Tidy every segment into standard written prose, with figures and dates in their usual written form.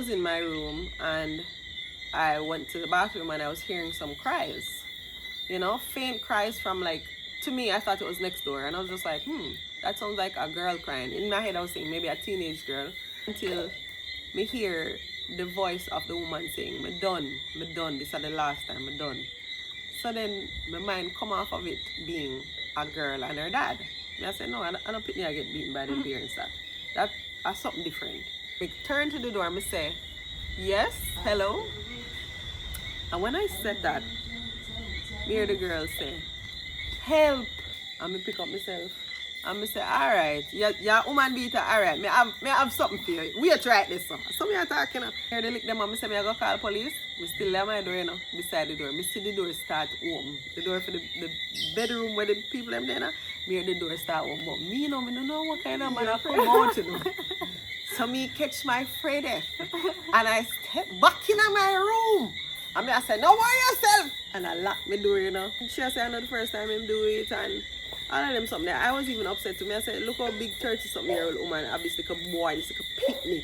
was in my room and I went to the bathroom and I was hearing some cries, you know, faint cries from, like, to me, I thought it was next door. And I was just like, that sounds like a girl crying. In my head, I was saying maybe a teenage girl. Until me hear the voice of the woman saying, me done, this is the last time, me done. So then my mind come off of it being a girl and her dad. And I said, no, I don't think I get beaten by the parents. That's something different. We turn to the door and I say, yes, hello. And when I said that, me hear the girl say, help. And me pick up myself. And I say, alright, you're woman beater, alright. Me have something for you. Wait right this so. So me are talking. Here they lick them and I say, I go call police. I still at my door, you know, beside the door. I see the door start open. The door for the bedroom where the people them there, me hear the door start open. But me, you know, I don't know what kind of man I come out to do. So me catch my Freddy. And I step back in my room. And I say, no worry yourself. And I lock my door, you know. She said, I know the first time him do it. And all of them something there. I was even upset to me. I said, look how big 30-something-year-old woman have this like a boy, this like a picnic.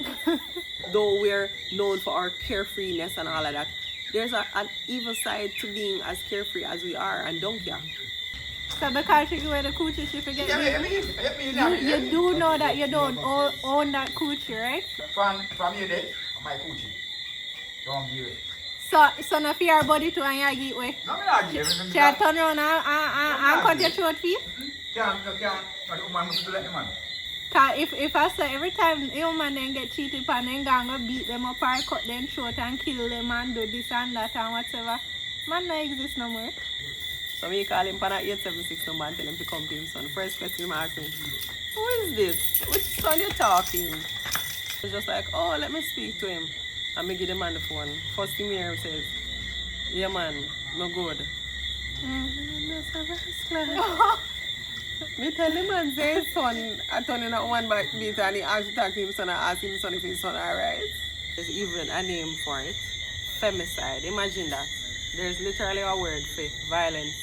Though we're known for our carefreeness and all of that, there's an evil side to being as carefree as we are, and don't you? So because she go in the coochie, she forget you do know that you don't own that coochie, right? From you there, my coochie. Don't give it. So no fear body to and you give way. No, me not give it. She turn around and cut your throat feet? Can't. But the woman must do that, man. Cause if I say every time a woman then get cheated upon, then gonna beat them up or cut them short and kill them and do this and that and whatever, man no exist no more. So me call him for that 876 number and tell him to come to him son. First question I ask him, who is this? Which son you talking? It's just like, oh, let me speak to him. And me give the man the phone. First thing here says, yeah man, no good. Me tell the man say his son, I turn in at one back beat and he asked to talk to him son and ask him son if his son alright. There's even a name for it, femicide. Imagine that. There's literally a word for violence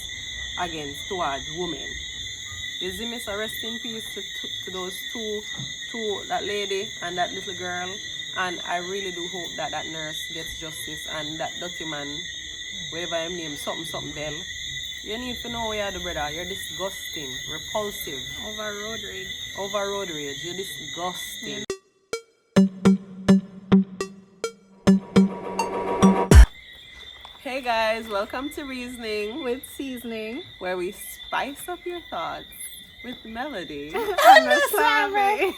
towards women. You see me, so rest in peace to those two, that lady and that little girl. And I really do hope that that nurse gets justice and that dirty man, whatever his name, something Bell. You need to know where you are, the brother. You're disgusting, repulsive. Over road rage. You're disgusting. Hey guys, welcome to Reasoning With Seasoning. where we spice up your thoughts with melody. And the slavery.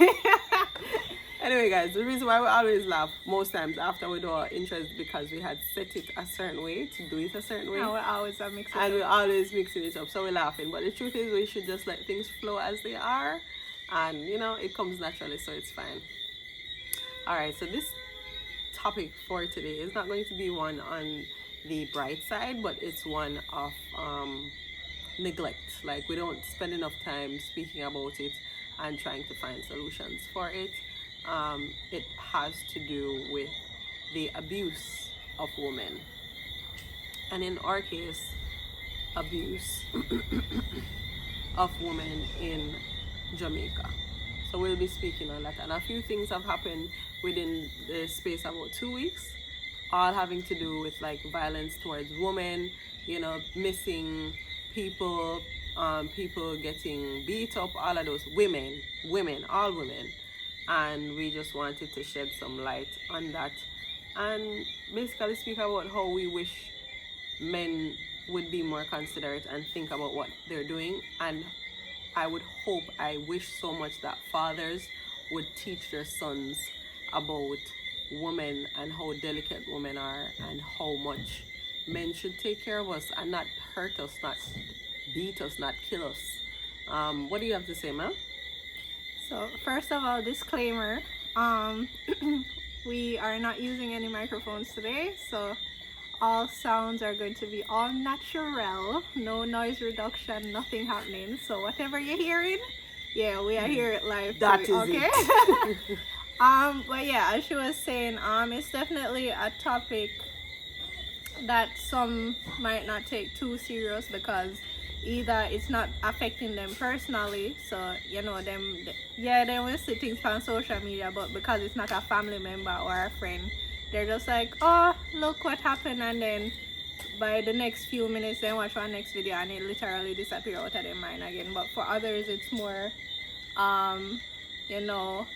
Anyway guys, the reason why we always laugh most times after we do our intro is because we had set it a certain way, to do it a certain way. And we're always mixing And we're always mixing it up, so we're laughing. But the truth is we should just let things flow as they are. And you know, it comes naturally, so it's fine. Alright, so this topic for today is not going to be one on the bright side, but it's one of neglect. Like, we don't spend enough time speaking about it and trying to find solutions for it. It has to do with the abuse of women, and in our case, abuse of women in Jamaica. So we'll be speaking on that, and a few things have happened within the space of about 2 weeks, all having to do with like violence towards women, you know, missing people, people getting beat up, all of those all women. And we just wanted to shed some light on that and basically speak about how we wish men would be more considerate and think about what they're doing. And I wish so much that fathers would teach their sons about women and how delicate women are and how much men should take care of us and not hurt us, not beat us, not kill us. What do you have to say, ma'am? So first of all, disclaimer, we are not using any microphones today, so all sounds are going to be all natural, no noise reduction, nothing happening. So whatever you're hearing, yeah, we are hearing it live. That too, is okay? it. But yeah, as she was saying, it's definitely a topic that some might not take too serious, because either it's not affecting them personally, so you know they will see things on social media, but because it's not a family member or a friend, they're just like, oh, look what happened, and then by the next few minutes they watch our next video and it literally disappear out of their mind again. But for others it's more you know,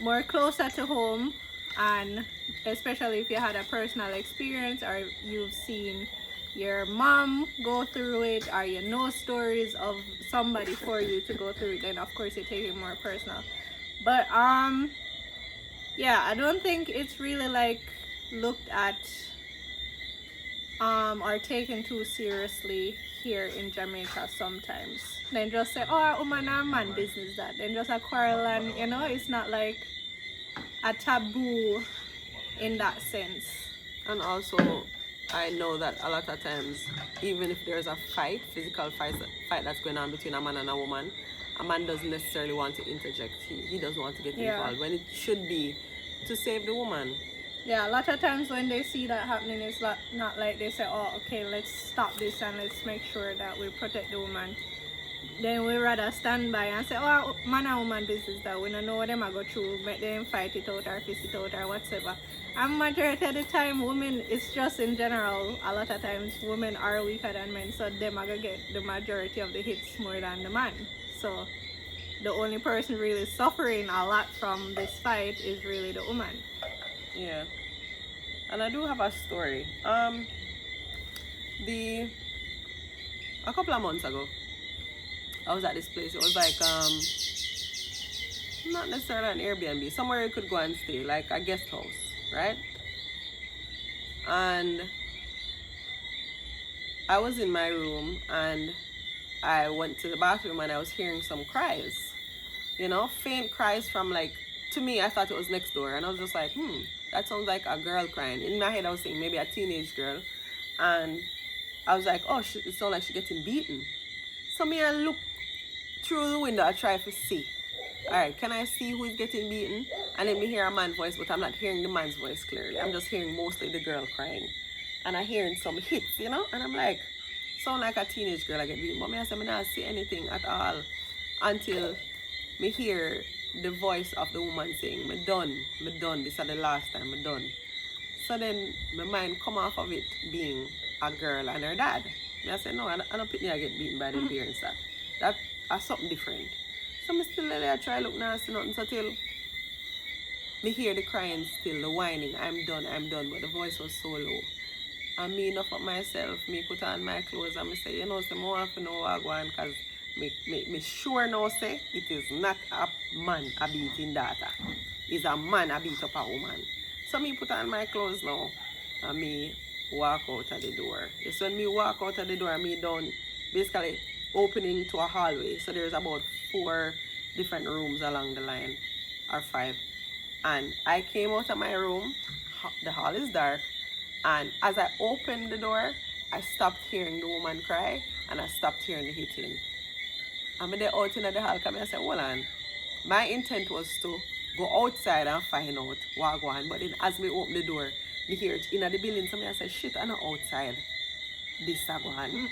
more closer to home, and especially if you had a personal experience or you've seen your mom go through it, or you know stories of somebody for you to go through it, then of course you take it more personal. But yeah, I don't think it's really like looked at or taken too seriously here in Jamaica sometimes. Then just say, oh, a woman and man business that. Then just a quarrel, and you know, it's not like a taboo in that sense. And also, I know that a lot of times, even if there's a fight, physical fight that's going on between a man and a woman, a man doesn't necessarily want to interject. He doesn't want to get involved, when it should be to save the woman. Yeah, a lot of times when they see that happening, it's not like they say, oh, okay, let's stop this and let's make sure that we protect the woman. Then we rather stand by and say, oh, man and woman business that we don't know what them are go through, make them fight it out or fist it out or whatever. And majority of the time, women, it's just in general, a lot of times women are weaker than men, so them are going to get the majority of the hits more than the man. So the only person really suffering a lot from this fight is really the woman. Yeah. And I do have a story. A couple of months ago, I was at this place. It was like not necessarily an Airbnb, somewhere you could go and stay, like a guest house, right? And I was in my room and I went to the bathroom and I was hearing some cries, you know, faint cries from, like, to me, I thought it was next door, and I was just like, that sounds like a girl crying. In my head, I was thinking maybe a teenage girl, and I was like, oh, it sounds like she's getting beaten. So me, I look through the window, I try to see. All right, can I see who is getting beaten? And then me hear a man's voice, but I'm not hearing the man's voice clearly. I'm just hearing mostly the girl crying, and I hearing some hits, you know. And I'm like, sound like a teenage girl I get beaten. But me, I said, me not see anything at all until me hear the voice of the woman saying, me done, this is the last time, me done. So then my mind come off of it being a girl and her dad. Me I said, no, I don't think I get beaten by the parents. That's something different. So me still let her try look nasty nothing, so till me hear the crying still, the whining, I'm done, but the voice was so low. And me enough of myself, me put on my clothes and me say, you know, so I want to know what I want, because me sure now say it is not a man a beating daughter. It's a man a beat up a woman. So me put on my clothes now and me walk out of the door. It's when me walk out of the door, me done basically opening to a hallway. So there's about 4 different rooms along the line, or 5. And I came out of my room, the hall is dark, and as I opened the door, I stopped hearing the woman cry and I stopped hearing the hitting. I'm there out in the hall, and I said, hold on. My intent was to go outside and find out what going on. But then as me open the door, me hear it in the building, so I said, shit, I'm not outside. This is going on.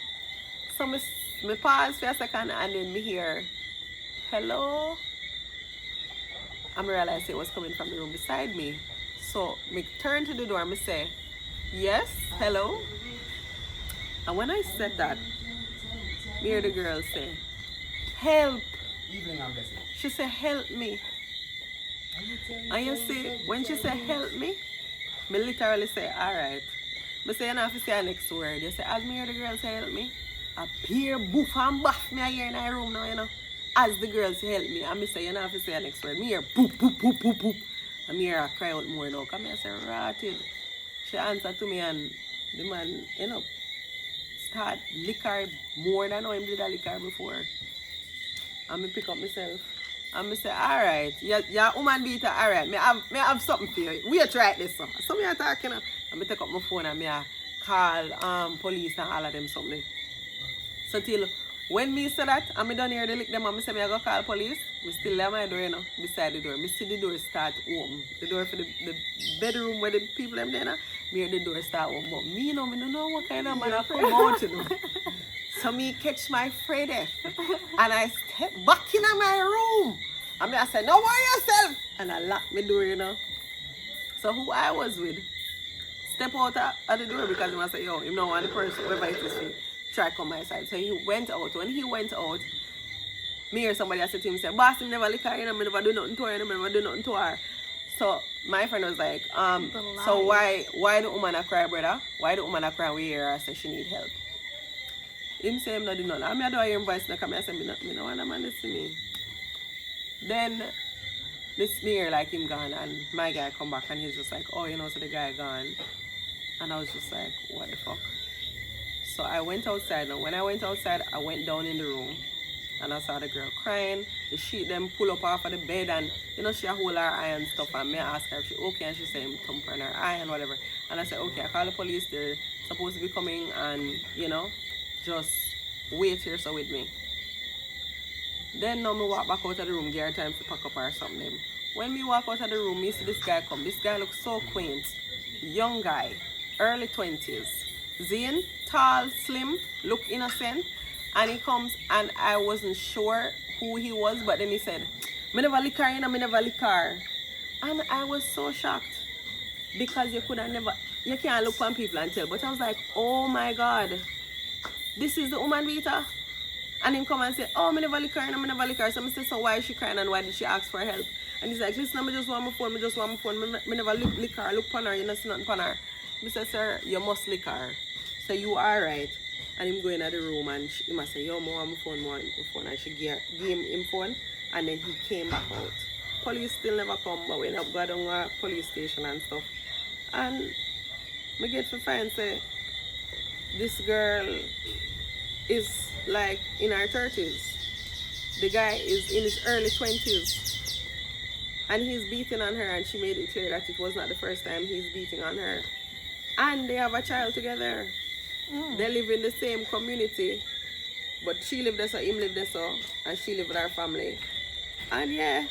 So me pause for a second and then me hear, hello? And I realized it was coming from the room beside me. So me turn to the door and me say, yes, hello? And when I said that, me hear the girl say, help. Evening and blessing. She said, help me. And you see, when she said, help me, me literally say, alright. I say, you don't have to say the next word. You say, as me hear the girl say, help me, a peer boof and baff me here in my room now, you know. As the girl say, help me, and me say, you don't have to say the next word. Me hear boop, boop, boop, boop, boop. And me hear her cry out more now. Because me say, rotted. She answered to me and the man, you know, start lick her more than how him did a lick her before. And me pick up myself. And me say, alright, you're woman beater, alright, me have something for you. We try this so. So me are talking, and me take up my phone and me call police and all of them something. So till when me say that, and me done here, they lick them and me say me I go call police, me still have my door, you know, beside the door. Me see the door start open. The door for the bedroom where the people them there, me hear the door start open. But me, you know, me don't know what kind of man I come out, you know. So me catch my Freddy and I step back in my room. And I said, no worry yourself. And I locked my door, you know. So who I was with, step out of the door because he must say, yo, you know, one person, whoever it is, try come my side. So he went out. When he went out, me or somebody I said to him, say, boss, him never lick her, you know, me never do nothing to her, you know, me never do nothing to her. So my friend was like, so why the woman a cry, brother? Why the woman a cry we hear her say she need help? Him say him not do nothing. I don't hear him voice now come I say me no want a man to see me. Then this mirror like him gone and my guy come back and he's just like, oh, you know, so the guy gone. And I was just like, what the fuck? So I went outside. Now when I went outside, I went down in the room and I saw the girl crying. The sheet them pull up off of the bed and you know she a hold her eye and stuff and me ask her if she okay and she say him thump her in her eye and whatever. And I said, okay, I call the police, they're supposed to be coming and you know, just wait here so with me. Then now me walk back out of the room, give her time to pack up or something. When me walk out of the room, me see this guy come. This guy looks so quaint. Young guy, early 20s. Zine, tall, slim, look innocent. And he comes and I wasn't sure who he was, but then he said, me never lick her, you know, me never lick her. And I was so shocked because you can't look on people and tell. But I was like, oh my God, this is the woman beater. And him come and say, oh, me never lick her, no, me never lick her. So I say, so why is she crying and why did she ask for help? And he's like, listen, I just want my phone, me never lick her, look upon her, you know, see nothing upon her. I say, sir, you must lick her. So you are right. And him go in the room and he must say, yo, I want my phone. And she gave him phone and then he came back out. Police still never come, but we end up going down to a police station and stuff. And I get to find say, this girl is like in her 30s. The guy is in his early 20s. And he's beating on her and she made it clear that it was not the first time he's beating on her. And they have a child together. They live in the same community. But she lived there so, him lived there so. And she lived with her family. And yeah.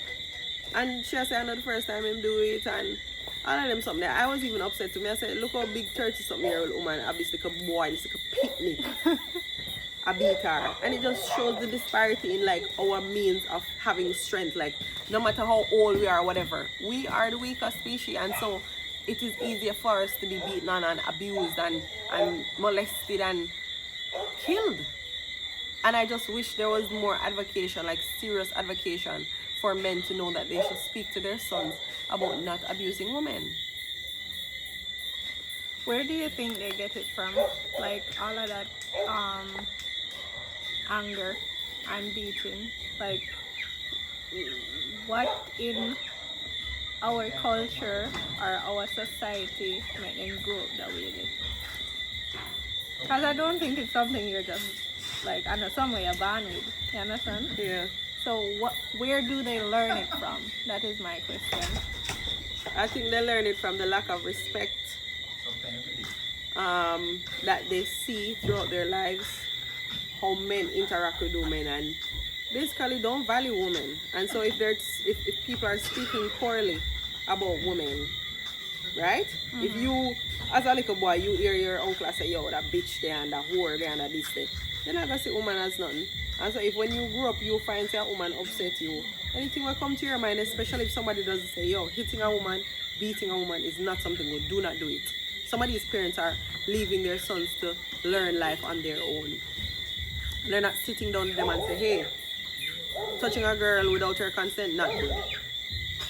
And she said, I know the first time him do it and all of them something. I was even upset to me. I said, look how big 30-something-year-old woman have this like a boy, this like a picnic. A beat her. And it just shows the disparity in like our means of having strength. Like no matter how old we are, whatever, we are the weaker species, and so it is easier for us to be beaten on and abused and molested and killed. And I just wish there was more advocacy, like serious advocacy for men to know that they should speak to their sons about not abusing women. Where do you think they get it from? Like all of that anger and beating. Like what in our culture or our society make them grow up that way? Because I don't think it's something you're just like, I know some way you're born with. You understand? Yeah. So where do they learn it from? That is my question. I think they learn it from the lack of respect that they see throughout their lives, how men interact with women and basically don't value women. And so if people are speaking poorly about women, right? If you, as a little boy, you hear your uncle say, yo, that bitch there and that whore there and that this there, you're not going to see woman as nothing. And so if when you grow up, you find say a woman upset you, anything will come to your mind, especially if somebody doesn't say, yo, hitting a woman, beating a woman is not something good. Do not do it. Somebody's parents are leaving their sons to learn life on their own. They're not sitting down with them and say, hey, touching a girl without her consent, not good.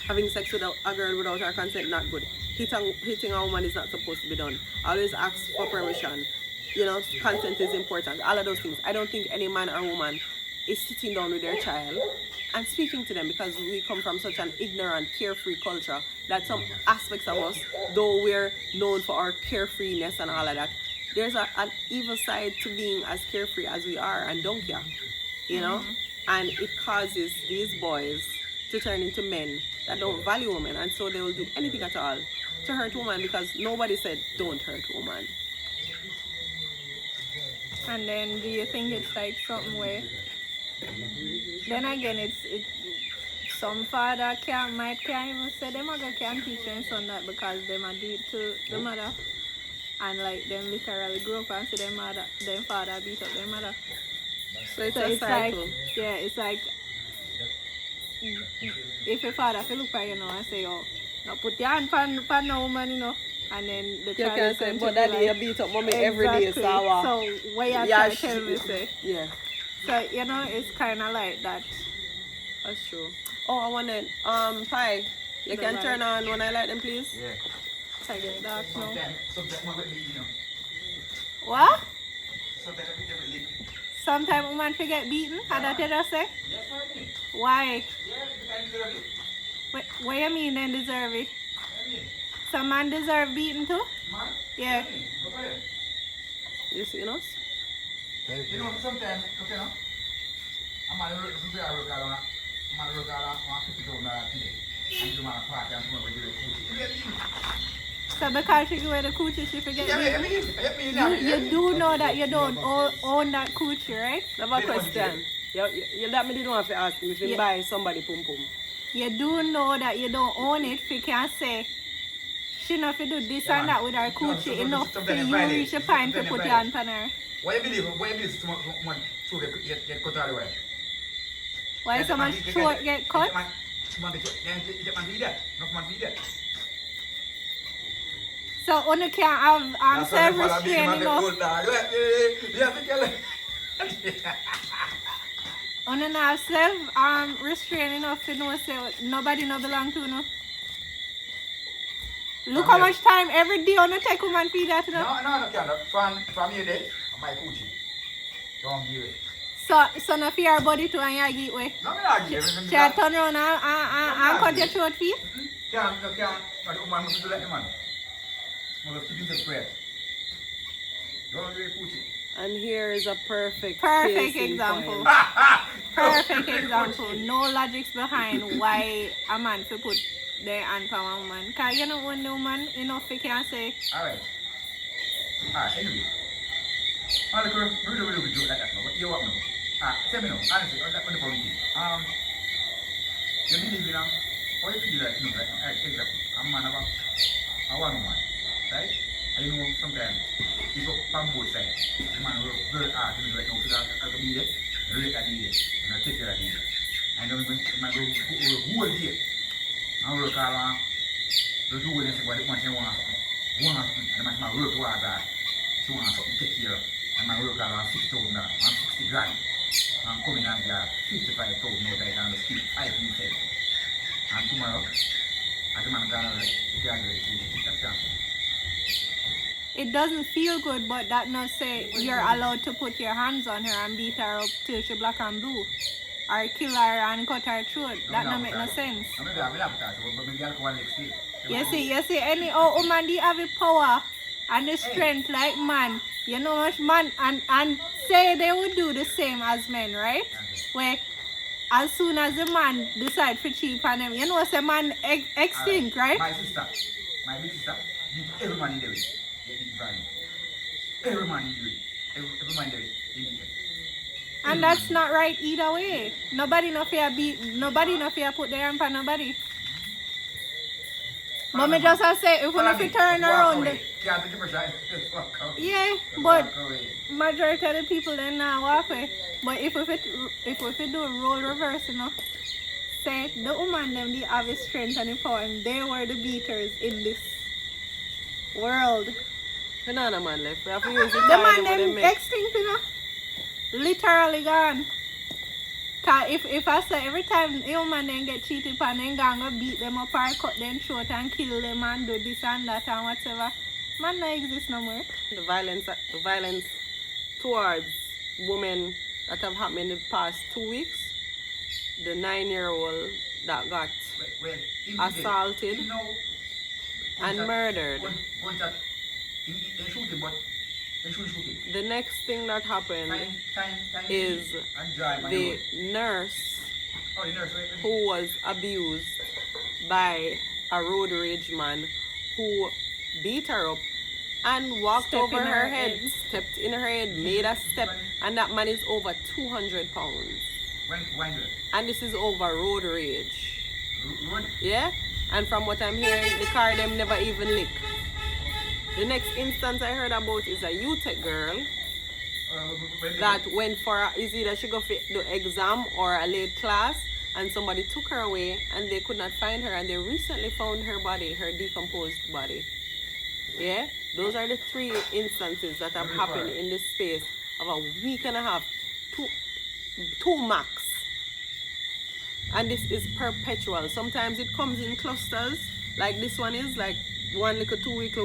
Having sex with a girl without her consent, not good. Hitting a woman is not supposed to be done. Always ask for permission. You know, consent is important. All of those things. I don't think any man or woman is sitting down with their child and speaking to them, because we come from such an ignorant, carefree culture that some aspects of us, though we're known for our carefreeness and all of that, there's an evil side to being as carefree as we are and don't care, you know? And it causes these boys to turn into men that don't value women, and so they will do anything at all to hurt women, because nobody said don't hurt women. And then do you think it's like something where, then again, it's some father can't even say them can't teach their son that because they might do it to the mother. and like them literally grow up and see them father beat up their mother. So it's So a it's cycle. like, yeah, it's like if your father feel look at you know and say, oh, now put your hand pan no woman, you know, and then the You child can is say, going but to be daddy, like, you beat up mommy every day, exactly. so So what you yeah, trying to tell me, say? yeah, So you know, it's kind of like that. that's true. Oh, I wanted, Pi, you The can light. turn on when I light them, please? Yeah. I get dark now. Sometimes one with me, you know. What? Sometimes every lick. Sometimes woman forget beaten. How that you just say? Yes, I mean. Why? Yeah, because I deserve it. What you mean then deserve it? I mean, Some man deserve beaten too? man. Yeah. I mean, go for it. You see us? You know, sometimes, okay, no? I'm going to work on a 50,000 today. And you man a party and someone will give it coochie. So because she go with the coochie, she forget Yeah, beaten? You do know that you don't own that coochie, right? Never question. You let me didn't want to ask him if he Yeah. buy somebody pum pum. You do know that you don't own it. If you can say, she not to do this and that with her coochie enough for you reach a point to put your hand on her. Why you believe someone to get cut all the way? Why someone throat get cut? Someone get man feed that. Enough man feed that. So only can have self-restraint enough. Only have self-restraint enough to know say nobody no belong to no. Look how much time every day on take woman feed that, you know? No, can't. From here, there, my coochie. Don't give it. So no fear body to and you get way. No, me not give it. She a turn around and cut your throat feet? Can't. But the woman must do like the man. Must keep himself quiet. Don't give it coochie. And here is a perfect case in example. point. Perfect example. No logics behind why a man should put their hand on a woman. Because you know when the woman enough you can say. Alright, anyway. I'll go really do like that now. But you what now? Tell me now, honestly, on the phone thing. You believe in how you feel like, example, I'm a man of a one woman, right? And you know sometimes it's up from both sides. The man work very hard to right now so that I can be there, rate at the and I take care of the and then when the man go whole day and work hard to do anything what the man wants something. And the man work towards that. She wants something to take care of. And my work around 6,000 now, I'm 60 grand. I'm coming out here 55,000 out there on the street, 5 minutes. And tomorrow, as a man graduate, that's chance. It doesn't feel good, but that not say you're allowed to put your hands on her and beat her up till she black and blue. Or kill her and cut her throat. That don't make no sense. I'm not but maybe I'll go on next day. You see, any woman they have the power and the strength like man. You know much man and say they would do the same as men, right? Where as soon as the man decide to cheat on them, you know say man extinct, right? My big sister, beat every man in the way. They beat Brian. Every man in the way. Every man in the way. They beat them. And that's not right either way. Nobody no fear put their hand on nobody. But me just say if we turn around. Yeah, but majority of the people then now walk away. But if we do a role reverse, you know, say the woman them they have the strength and the power and they were the beaters in this world. Banana man left. We have to use the The man time them extinct, you know. Literally gone. Cause if I say every time a woman then get cheated upon, then gonna beat them up or cut them short and kill them and do this and that and whatever. Man no exist no more. The violence towards women that have happened in the past 2 weeks. The 9-year-old that got assaulted and murdered. The next thing that happened is the nurse who was abused by a road rage man who beat her up and walked over her head, stepped in her head, made a step, and that man is over 200 pounds. And this is over road rage. Yeah? And from what I'm hearing, the car them never even lick. The next instance I heard about is a UTech girl When that went for is either she go for the exam or a late class, and somebody took her away and they could not find her, and they recently found her body, her decomposed body. Yeah, those are the 3 instances that have happened in the space of a week and a half, two max. And this is perpetual. Sometimes it comes in clusters, like this one is, like one little 2 week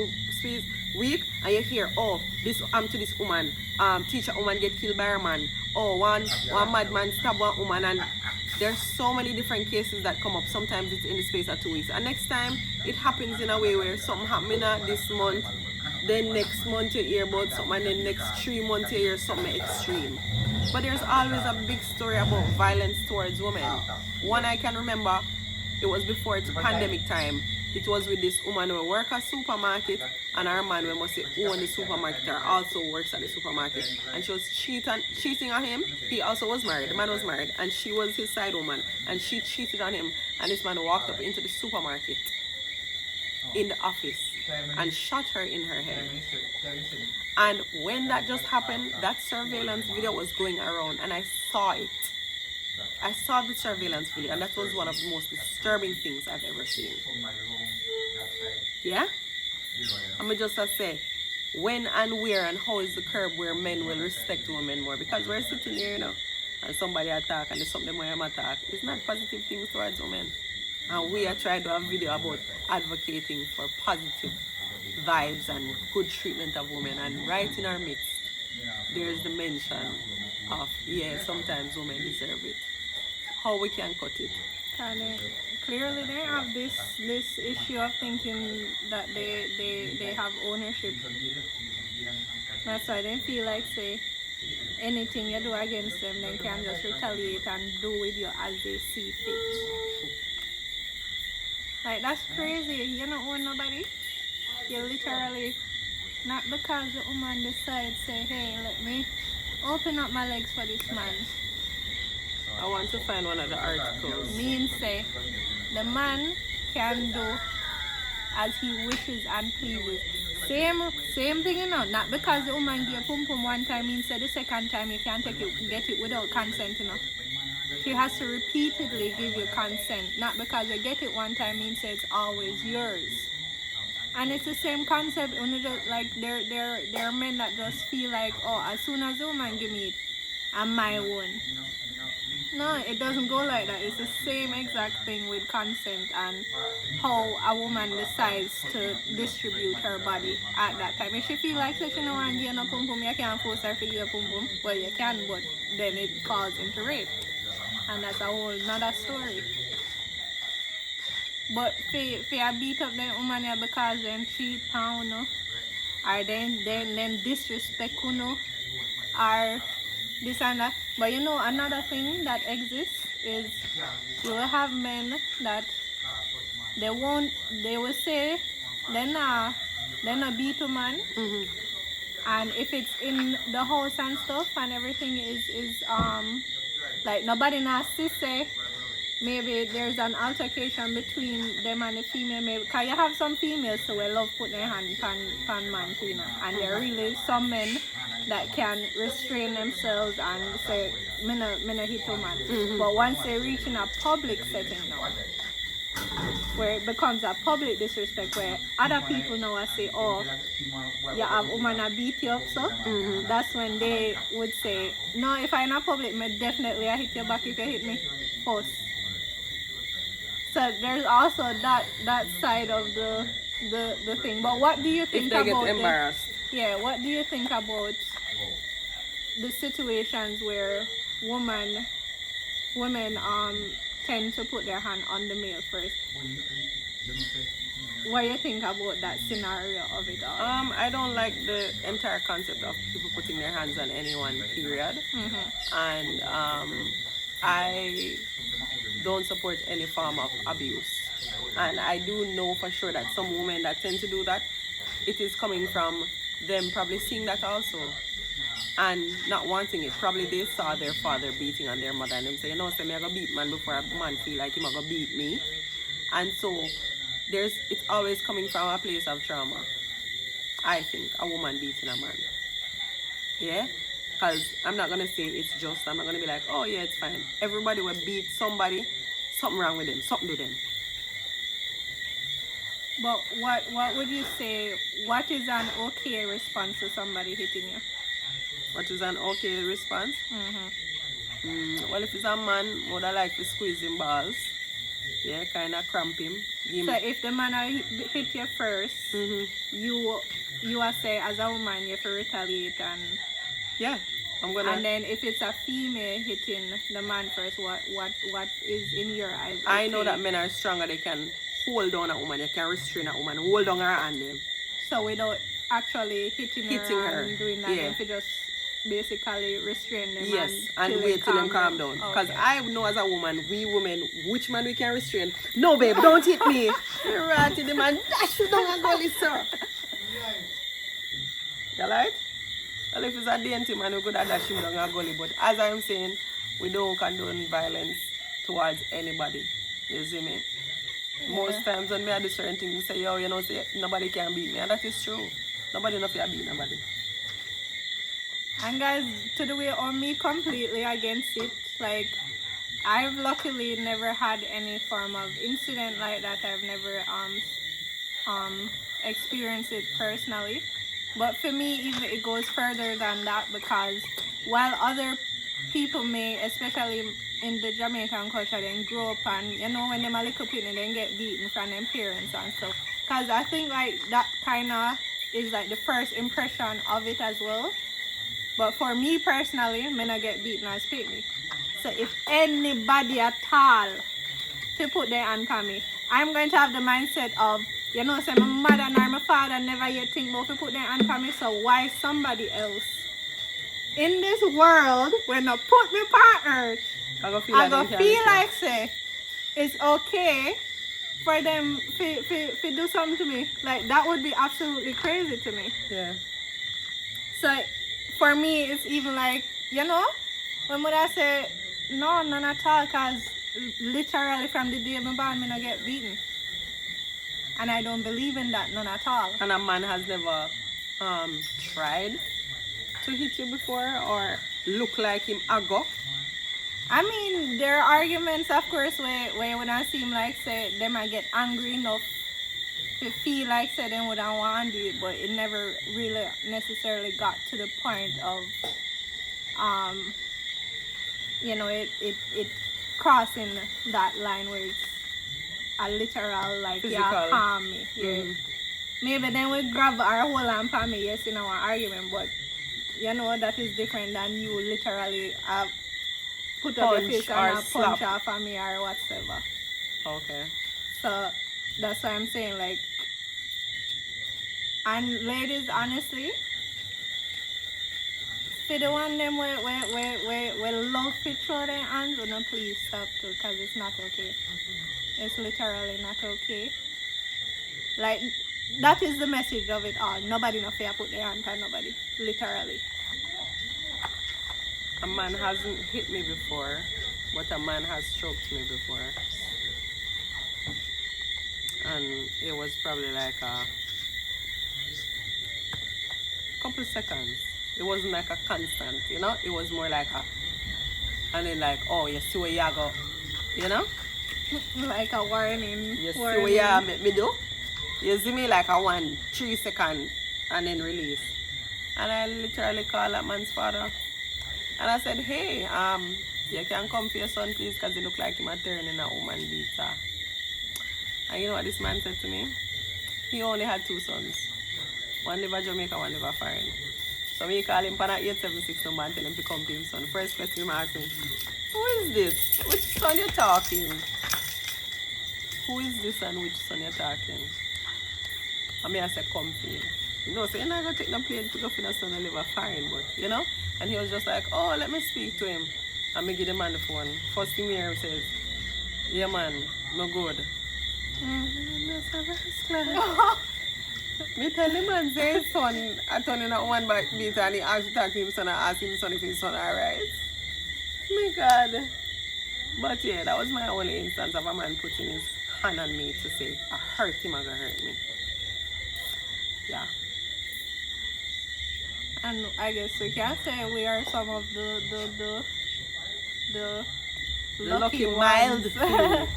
week, and you hear, oh, this to this woman, teacher woman get killed by her man. Oh, one madman stab one woman, and there's so many different cases that come up. Sometimes it's in the space of 2 weeks, and next time it happens in a way where something happening this month, then next month you hear about something, and then next 3 months you hear something extreme. But there's always a big story about violence towards women. One I can remember, it was before it's pandemic time. It was with this woman who works at a supermarket, and her man who must own the supermarket or also works at the supermarket. And she was cheating on him. He also was married. The man was married, and she was his side woman, and she cheated on him. And this man walked up into the supermarket in the office and shot her in her head. And when that just happened, that surveillance video was going around, and I saw it. I saw the surveillance video, and that was one of the most disturbing things I've ever seen. Yeah? I'm just to say, when and where and how is the curb where men will respect women more? Because we're sitting here, and somebody attack, and there's something where I'm attack. It's not positive things towards women. And we are trying to have a video about advocating for positive vibes and good treatment of women, and right in our midst, there's the mention of, yeah, sometimes women deserve it. How we can cut it? Clearly they have this issue of thinking that they have ownership. That's why they feel like, say, anything you do against them, they can just retaliate and do with you as they see fit. Like, that's crazy. You don't own nobody. You literally, not because the woman decides, say, hey, let me open up my legs for this man. I want to find one of the articles. Means say, the man can do as he wishes and pleases. Same thing, not because the woman gave pum pum one time, means say the second time you can't get it without consent, She has to repeatedly give you consent. Not because you get it one time means say it's always yours. And it's the same concept. Like there are men that just feel like, oh, as soon as the woman give me it, I'm my own. No, it doesn't go like that. It's the same exact thing with consent and how a woman decides to distribute her body at that time. If she feel like she don't want to give no pum pum, you can't force her to give a pum pum. Well, you can, but then it falls into rape. And that's a whole nother story. But if you beat up the woman because then cheat on you, or then disrespect you, or this and that. But another thing that exists is you will have men that they will say they're not beat a man. Mm-hmm. And if it's in the house and stuff and everything is like nobody not say maybe there's an altercation between them and the female, maybe because you have some females who will love put their hand pan man too, and there are really some men that can restrain themselves and say me no hit a man. Mm-hmm. But once they reach in a public setting now, where it becomes a public disrespect, where other people now will say, oh, you have woman a beat you up, so Mm-hmm. that's when they would say, no, if I'm in a public, me definitely I hit you back if you hit me first. So there's also that side of the thing. But what do you think If they about get embarrassed. what do you think about the situations where women tend to put their hand on the male first? What do you think about that scenario of it all? I don't like the entire concept of people putting their hands on anyone, period. Mm-hmm. And I don't support any form of abuse. And I do know for sure that some women that tend to do that, it is coming from them probably seeing that also and not wanting it. Probably they saw their father beating on their mother and them say, say me I go beat man before a man feel like him I go beat me. And so it's always coming from a place of trauma. I think, a woman beating a man. Yeah? Because I'm not going to say it's just. I'm not going to be like, oh yeah, it's fine. Everybody will beat somebody. Something wrong with them. Something to them. But what would you say, what is an okay response to somebody hitting you? What is an okay response? Mm-hmm. Well, if it's a man, would I like to squeeze him balls? Yeah, kind of cramp him. So if the man hit you 1st, you are say as a woman you have to retaliate and yeah, I'm gonna. And then if it's a female hitting the man first, what is in your eyes? Okay? I know that men are stronger. They can hold down a woman. They can restrain a woman. Hold down her hand. Them. So without actually hitting her and doing that, if you just basically restrain them. Yes, and wait till them calm down. Because I know as a woman, we women, which man we can restrain? No, babe, don't hit me. You're right to the man. Dash you down and go, sir. You like? Well, if it's a dainty man, we could have dashed him down a gully. But as I'm saying, we don't condone violence towards anybody. You see me? Yeah. Most times when me do certain things, we say, yo, you know, say, nobody can beat me. And that is true. Nobody knows you beat nobody. And guys, to the way on me completely against it. Like, I've luckily never had any form of incident like that. I've never experienced it personally. But for me, even it goes further than that, because while other people may, especially in the Jamaican culture, then grow up and, you know, when they're a little kid and then get beaten from their parents and stuff. Because I think like that kind of is like the first impression of it as well. But for me personally, I not get beaten as pick me. So if anybody at all to put their hand on me, I'm going to have the mindset of, you know, say my mother nor my father never yet think about to put their hand on me, so why somebody else in this world when I put me on earth, I go feel like say it's okay for them to do something to me. Like, that would be absolutely crazy to me. Yeah. So for me, it's even like, you know, when I say no, none at all, because literally from the day I'm born, I get beaten. And I don't believe in that, none at all. And a man has never tried to hit you before or look like him ago? I mean, there are arguments, of course, where when I seem like, say, they might get angry enough to feel like, say, they wouldn't want to do it, but it never really necessarily got to the point of, you know, it crossing that line where it's a literal, like, physical. Yeah, harm me. Yeah. Maybe then we grab our whole hand for me, yes, in our argument, but, you know, that is different than you literally put up your face and a punch off on me or whatsoever. Okay. So, that's why I'm saying, like, and ladies, honestly, for the one them we love to throw their hands, no, please stop too, because it's not okay. It's literally not okay. Like, that is the message of it all. Nobody no fear put their hand on nobody. Literally. A man hasn't hit me before, but a man has stroked me before. And it was probably like a couple seconds. It wasn't like a constant, you know? It was more like a, and then like, oh, you see what you go, you know? Like a warning. You see what you make me do? You see me like a 3 second and then release. And I literally called that man's father. And I said, hey, you can come for your son, please, because he look like him a turning a woman beater. And you know what this man said to me? He only had 2 sons. One live in Jamaica, one live in foreign. So me call him for that 876 number and tell him to come to him son. First question he asked me, who is this? Which son you talking? Who is this and which son you talking? And me I said, come to him. You know, so you're not going to take no plane to go for the son and live in foreign, but, you know? And he was just like, oh, let me speak to him. And me give the man the phone. First thing here says, yeah man, no good. Me tell the man say his son I turn in a one back beat and he asked to talk to him son and ask him son if his son alright. My God. But yeah, that was my only instance of a man putting his hand on me to say I hurt him or gonna hurt me. Yeah. And I guess we can say we are some of the lucky mild ones few.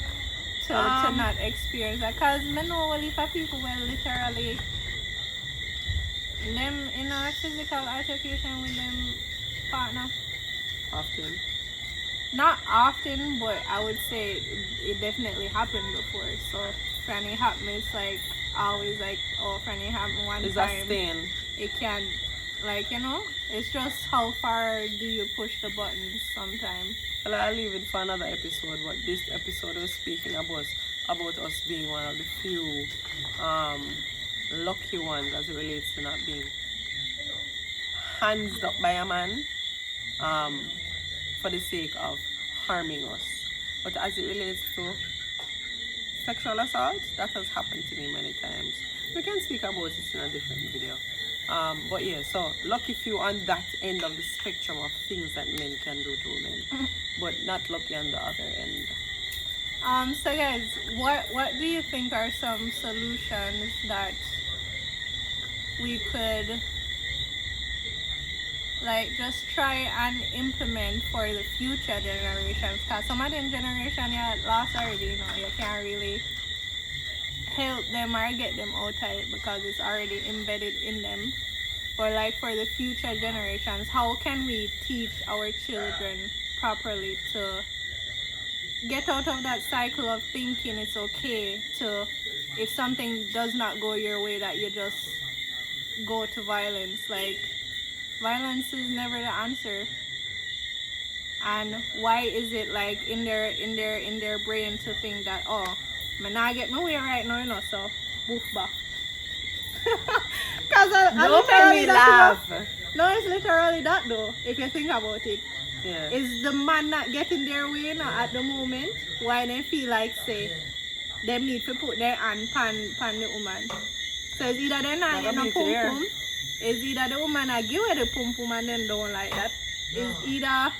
to not experience that. Because I know a lot of people will literally them in a physical altercation with them partner. Often. Not often, but I would say it definitely happened before. So Franny happened, it's like always like, oh, Franny happened one It's time. a stain. It can, like, you know, it's just how far do you push the buttons sometimes. Well, I'll leave it for another episode, but this episode was speaking about us being one of the few lucky ones as it relates to not being hands up by a man for the sake of harming us. But as it relates to sexual assault, that has happened to me many times. We can speak about it in a different video. But yeah, so lucky few on that end of the spectrum of things that men can do to women, but not lucky on the other end. So guys, what do you think are some solutions that we could like just try and implement for the future generations? Because some of them generation you lost already, you know, you can't really help them or get them out of it because it's already embedded in them. But like for the future generations, how can we teach our children properly to get out of that cycle of thinking it's okay to, if something does not go your way, that you just go to violence? Like, violence is never the answer. And why is it like in their brain to think that, oh, I not get my way right now, you know, so boof back. Because Don't make me laugh. No, it's literally that though, if you think about it. Yeah. Is the man not getting their way now at the moment? Why they feel like, say, them need to put their hand pan the woman? So it's either they not get no pum pum, it's either the woman a give her the pum pum and then don't like that. It's either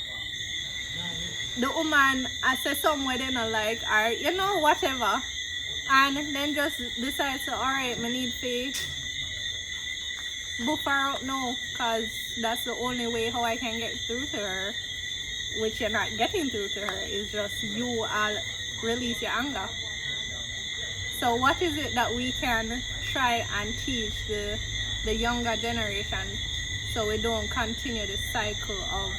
the woman I say somewhere they not like, or you know, whatever, and then just decide to, alright, I need to buff her up now, cause that's the only way how I can get through to her, which you're not getting through to her, is just you release your anger. So what is it that we can try and teach the younger generation so we don't continue this cycle of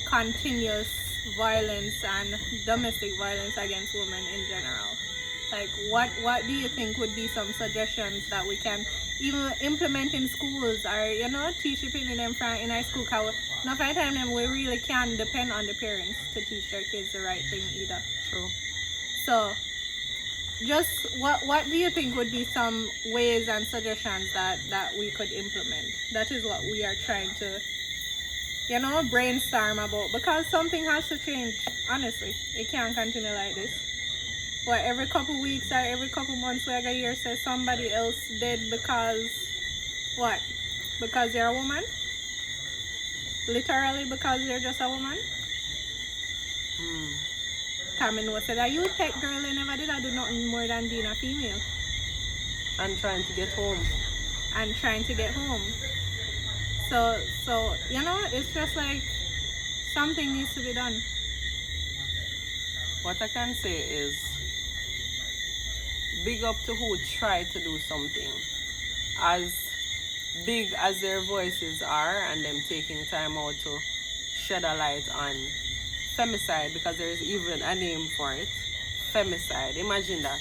continuous violence and domestic violence against women in general? Like, what do you think would be some suggestions that we can even implement in schools, or, you know, teach people them from in high school? Because not every time them we really can depend on the parents to teach their kids the right thing either. True. So just what do you think would be some ways and suggestions that we could implement? That is what we are trying to, you know, brainstorm about, because something has to change. Honestly, it can't continue like this. What, every couple weeks or every couple months we gotta hear say somebody else dead because what? Because you're a woman? Literally because you're just a woman? Coming was said that you tech girl, they never did I do nothing more than being a female. And trying to get home. And trying to get home. So you know, it's just like something needs to be done. What I can say is, big up to who try to do something. As big as their voices are, and them taking time out to shed a light on femicide, because there is even a name for it. Femicide. Imagine that.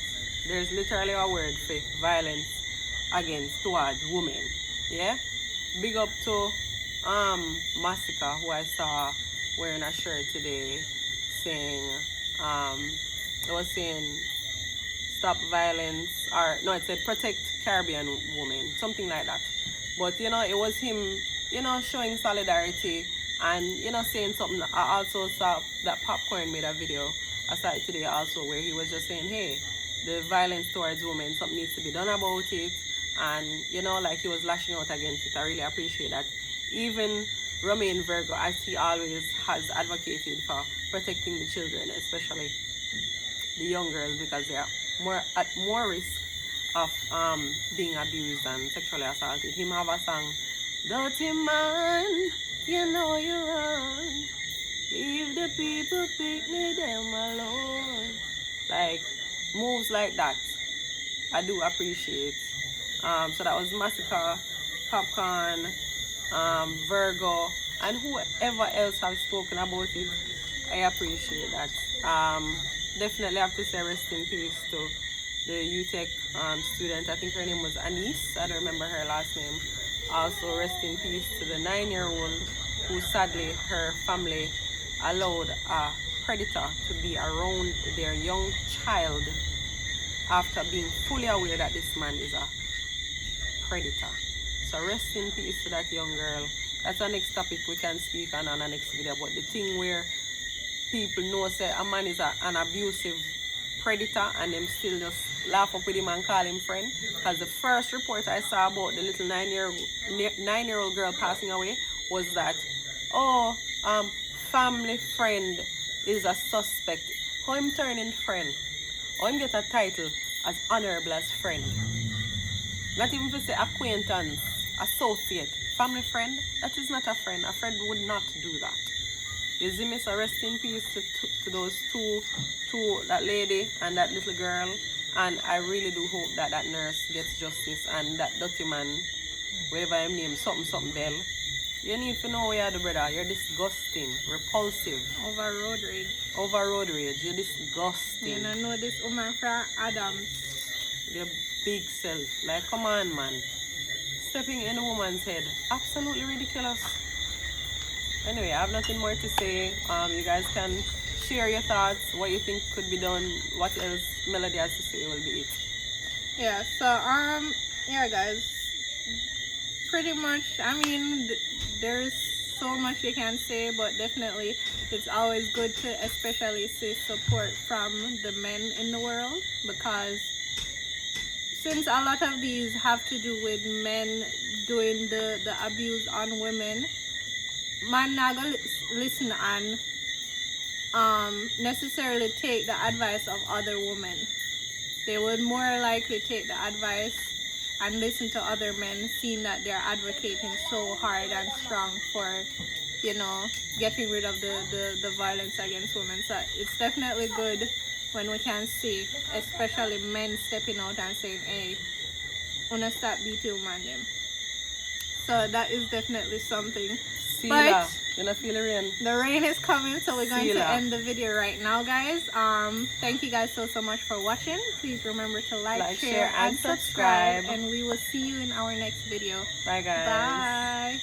There's literally a word for violence towards women. Yeah? Big up to Massacre, who I saw wearing a shirt today saying it was saying stop violence, or no, it said protect Caribbean women, something like that. But you know, it was him, you know, showing solidarity and, you know, saying something. I also saw that Popcorn made a video, I saw it today also, where he was just saying, hey, the violence towards women, something needs to be done about it. And, you know, like he was lashing out against it. I really appreciate that. Even Romain Virgo, as he always has advocated for protecting the children, especially the young girls, because they are at more risk of being abused and sexually assaulted. Him have a song Dirty man, you know you're wrong. Leave the people picnic them alone. Like moves like that, I do appreciate. So that was Massacre, Popcorn, Virgo, and whoever else have spoken about it. I appreciate that. Definitely have to say rest in peace to the UTech student. I think her name was Anise. I don't remember her last name. Also rest in peace to the 9-year-old who sadly her family allowed a predator to be around their young child after being fully aware that this man is a predator. So rest in peace to that young girl. That's the next topic we can speak on the next video. But the thing where people know say a man is an abusive predator and them still just laugh up with him and call him friend. Because the first report I saw about the little 9-year-old girl passing away was that, oh, family friend is a suspect. How him turning friend? How him get a title as honorable as friend? Not even to say acquaintance, associate, family friend. That is not a friend. A friend would not do that. You see me, so rest in peace to those two, that lady and that little girl. And I really do hope that that nurse gets justice and that dirty man, whatever his name, something Bell. You need to know where you are, the brother. You're disgusting, repulsive. Over road rage. Over road rage. You're disgusting. You don't know this woman from Adams. Your big self. Like, come on, man. Stepping in a woman's head. Absolutely ridiculous. Anyway, I have nothing more to say. You guys can share your thoughts, what you think could be done, what else Melody has to say will be it. Yeah, so yeah guys, pretty much, I mean, there's so much you can say, but definitely it's always good to especially see support from the men in the world, because since a lot of these have to do with men doing the abuse on women, man not gonna listen and necessarily take the advice of other women. They would more likely take the advice and listen to other men, seeing that they're advocating so hard and strong for, you know, getting rid of the violence against women. So it's definitely good when we can see, especially men stepping out and saying, hey, wanna stop beating women them. So that is definitely something. Sila, you not feel the rain? The rain is coming, so we're going Sila. to end the video right now, guys. Thank you guys so much for watching. Please remember to like, share, and subscribe. And we will see you in our next video. Bye, guys. Bye.